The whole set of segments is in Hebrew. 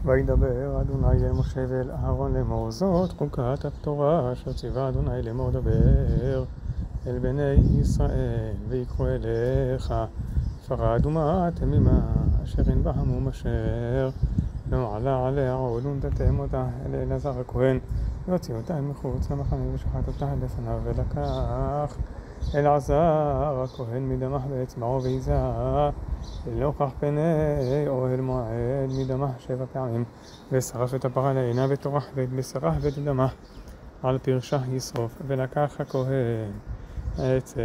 וידבר אדוני אל משה ואל אהרון לאמור זאת חוקת התורה אשר ציווה אדוני לאמור דבר אל בני ישראל ויקחו אליך פרה אדומה תמימה אשר אין בה המום אשר לא עלה עליה עוד ונתתם אותה אל אלעזר הכהן והוציא אותה מחוץ למחנה ושחט אותה לפניו ולקח אלעזר הכהן מדמך באצבעו והיזה לנוכח פני אוהל מועד מדמך 7 פעמים ושרף את הפרה לעינה וטורח ואת בשרה ואת דמה על פרשה ישרוף ולקח הכהן את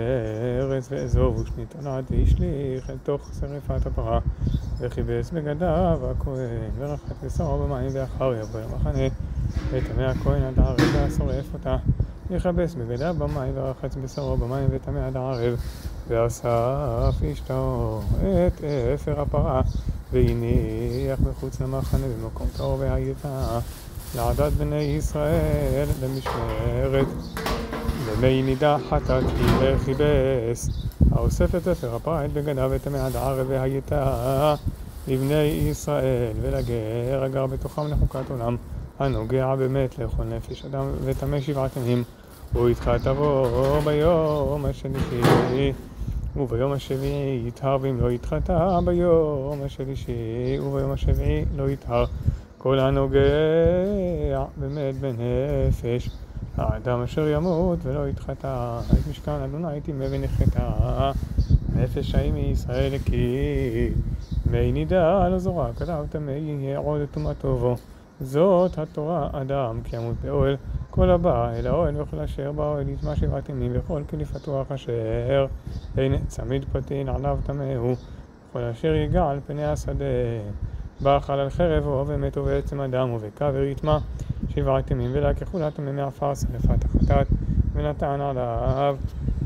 ארץ ואזוב ושנית עליו והשליך אל תוך שרפת הפרה וכיבס בגדיו הכהן ורחץ בשרו במים ואחר יבוא למחנה וטמא הכהן עד הערב ושורף אותה יכבס בגדיו במים ורחץ בשרו במים וטמא עד הערב ואסף אשתו את אפר הפרה והניח מחוץ למחנה במקום טהור והייתה לעדת בני ישראל למשמרת למי נידה חטאת וכיבס האוסף את אפר הפרה את בגדיו וטמא עד הערב והייתה לבני ישראל ולגר הגר בתוכם לחוקת עולם הנוגע באמת לכל נפש אדם וטמא 7 ימים וידחה תבוא ביום השלישי וביום השביעי יטהר ואם לא ידחתה ביום השלישי וביום השביעי לא יטהר כל הנוגע באמת בנפש האדם אשר ימות ולא ידחתה את משכן אדוני תימא ונחתה נפש ההיא מישראל כי מי נידה לא זורק כתב טמא יהיה עוד טומאתו בו זאת התורה אדם כי ימות באוהל כל הבא אל האוהל וכל אשר באוהל יטמא 7 ימים וכל כליפתוח אשר אין צמיד פתין עליו טמא הוא וכל אשר ייגע על פני השדה באכל על חרב ומת ובעצם אדם ובקבר יטמא 7 ימים ולקחו לה טמא מעפר שרפת החטאת ונתן עליו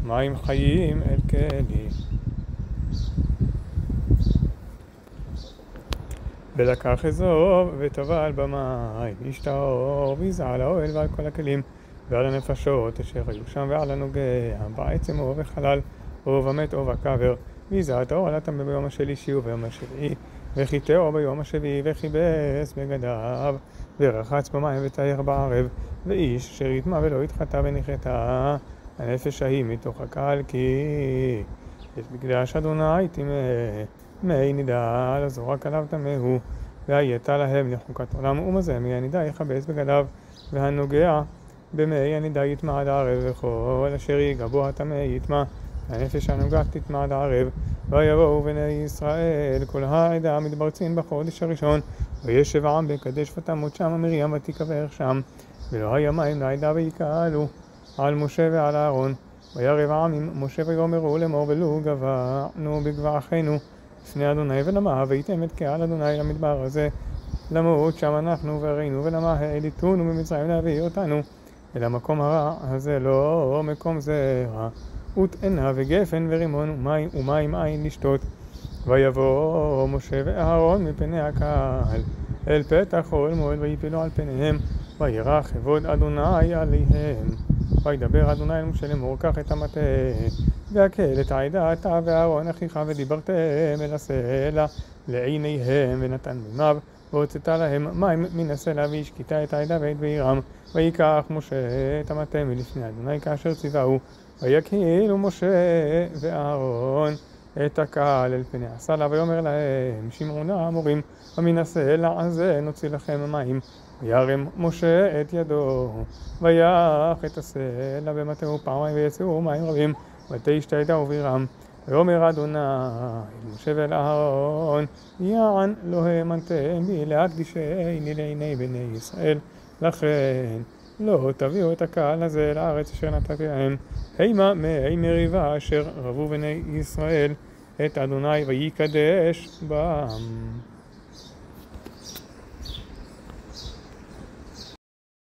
מים חיים אל כלי ולקח אזוב וטבל במים ישתאור ויזה על האוהל ועל כל הכלים ועל הנפשות אשר היו שם ועל הנוגע בעצם או בחלל או במת או בקבר ויזה את האוהל הטמא ביום השלישי וביום השביעי וחיטאו ביום השביעי וכיבס בגדיו ורחץ במים וטהר בערב ואיש אשר יטמא ולא ידחתה ונחתה הנפש ההיא מתוך הקהל כי את מקדש אדוני תימא מי נידה לא זורק עליו טמא הוא והייתה להם לחוקת עולם ומזה מי הנידה יכבס בגדיו והנוגע במי הנידה יטמא עד הערב וכל אשר ייגע בו הטמא יטמא הנפש הנוגעת תטמא עד הערב ויבואו בני ישראל כל העדה מתברצין בחודש הראשון וישב העם בקדש ותמות שם מרים ותיקבר שם ולא היה מים לעדה ויקהלו על משה ועל אהרון וירב העם עם משה ויאמרו לאמור ולו גבענו בגבע אחינו לפני אדוני ולמה הבאתם את קהל אדוני למדבר הזה למות שם אנחנו וראינו ולמה העליתונו ממצרים להביא אותנו אל המקום הרע הזה לא מקום זה רע ותאנה וגפן ורימון ומים אין לשתות ויבוא משה ואהרון מפני הקהל אל פתח אוהל מועד ויפילו על פניהם וירא כבוד אדוני עליהם וידבר אדוני אל משה לאמור קח את המטה והקל את העדה אתה ואהרון אחיך ודיברתם אל הסלע לעיניהם ונתן מימיו והוצאת להם מים מן הסלע והשקיטה את העדה ואת בעירם ויקח משה את המטה מלפני אדוני כאשר ציווהו ויקהילו משה ואהרון את הקהל אל פני הסלע ויאמר להם שמעו נא המורים ומן הסלע הזה נוציא לכם מים וירם משה את ידו ויח את הסלע במטהו פעמיים ויצאו מים רבים ותשת העדה ובירם ויאמר אדוני אל משה ואל אהרון יען לא האמנתם בי להקדישני לעיני בני ישראל לכן לא תביאו את הקהל הזה לארץ אשר נתתי להם הימה מי מריבה אשר רבו בני ישראל את אדוני ויקדש בם